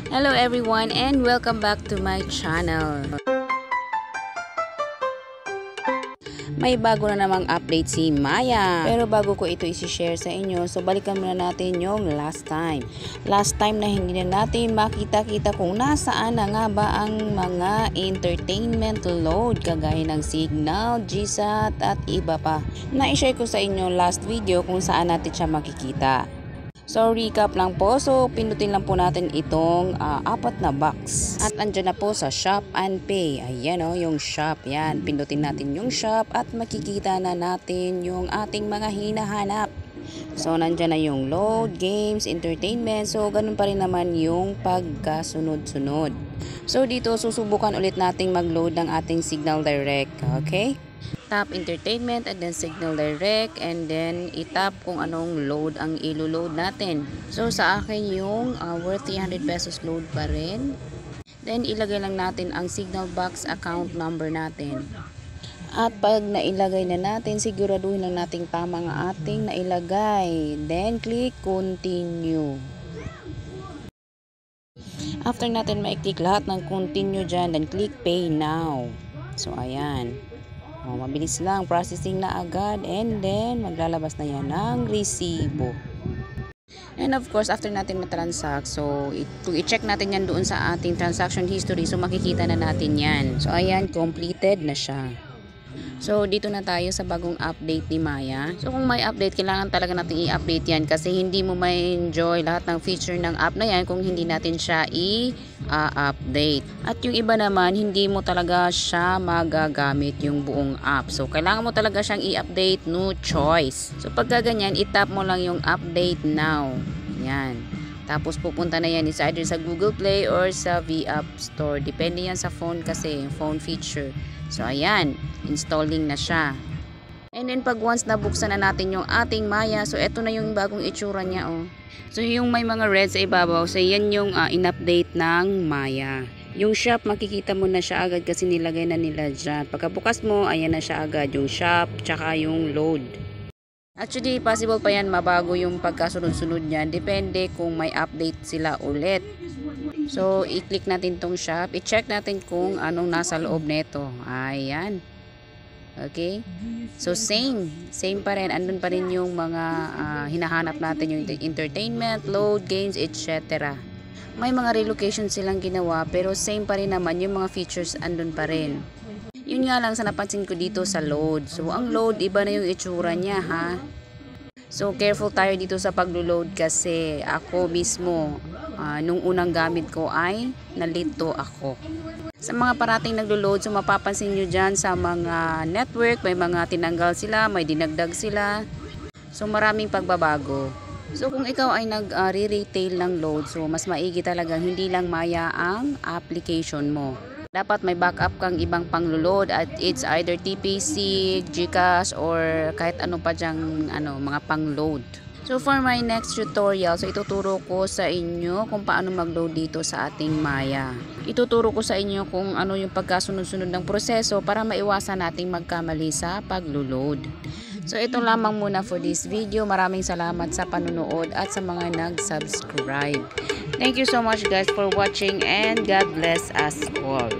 Hello everyone and welcome back to my channel. May bago na namang update si Maya. Pero bago ko ito isi-share sa inyo, so balikan muna natin yung last time. Last time na hindi na natin makita-kita kung nasaan na nga ba ang mga entertainment load kagaya ng Signal, GSAT at iba pa. Na-share ko sa inyo last video kung saan natin siya makikita. So recap lang po, so pindutin lang po natin itong apat na box at andyan na po sa shop and pay. Ayan o, yung shop, yan, pindutin natin yung shop at makikita na natin yung ating mga hinahanap. So nandyan na yung load, games, entertainment, so ganun pa rin naman yung pagkasunod-sunod. So dito susubukan ulit nating mag-load ng ating Signal Direct, okay? Tap entertainment and then Signal Direct and then itap kung anong load ang ilo-load natin. So sa akin yung worth 300 pesos load pa rin. Then ilagay lang natin ang Signal Box account number natin. At pag nailagay na natin, siguraduhin lang natin tama ang ating nailagay. Then click continue. After natin ma-click lahat ng continue dyan, then click pay now. So ayan. Mabilis lang, processing na agad and then maglalabas na yan ng resibo. And of course, after natin matransact, so kung i-check natin yan doon sa ating transaction history, so makikita na natin yan. So ayan, completed na siya. So dito na tayo sa bagong update ni Maya. So kung may update, kailangan talaga natin i-update yan kasi hindi mo ma-enjoy lahat ng feature ng app na yan kung hindi natin siya i-update. At yung iba naman, hindi mo talaga siya magagamit yung buong app. So kailangan mo talaga siyang i-update, no choice. So pagka ganyan, itap mo lang yung update now. Yan. Tapos pupunta na yan is either sa Google Play or sa V-App Store. Depende yan sa phone kasi, phone feature. So ayan, installing na siya. And then pag once nabuksan na natin yung ating Maya, so eto na yung bagong itsura niya oh. So yung may mga red sa ibabaw, so yan yung in-update ng Maya. Yung shop, makikita mo na siya agad kasi nilagay na nila dyan. Pagkabukas mo, ayan na siya agad yung shop, tsaka yung load. Actually, possible pa yan mabago yung pagkasunod-sunod niyan. Depende kung may update sila ulit. So, i-click natin tong shop. I-check natin kung anong nasa loob nito. Ayan. Okay. So, same. Same pa rin. Andun pa rin yung mga hinahanap natin. Yung entertainment, load, games, etc. May mga relocation silang ginawa. Pero same pa rin naman. Yung mga features andun pa rin. Yun nga lang sa napansin ko dito sa load. So, ang load, iba na yung itsura niya, ha? So, careful tayo dito sa paglo-load kasi ako mismo, nung unang gamit ko ay nalito ako. Sa mga parating naglo-load, so mapapansin nyo dyan sa mga network, may mga tinanggal sila, may dinagdag sila. So, maraming pagbabago. So, kung ikaw ay nag-re-retail ng load, so mas maigi talaga, hindi lang Maya ang application mo. Dapat may backup kang ibang pang-load at it's either TPC, GCash, or kahit ano pa dyang mga pang-load. So for my next tutorial, so ituturo ko sa inyo kung paano mag-load dito sa ating Maya. Ituturo ko sa inyo kung ano yung pagkasunod-sunod ng proseso para maiwasan nating magkamali sa pag-load. So ito lamang muna for this video. Maraming salamat sa panunood at sa mga nag-subscribe. Thank you so much guys for watching and God bless us all.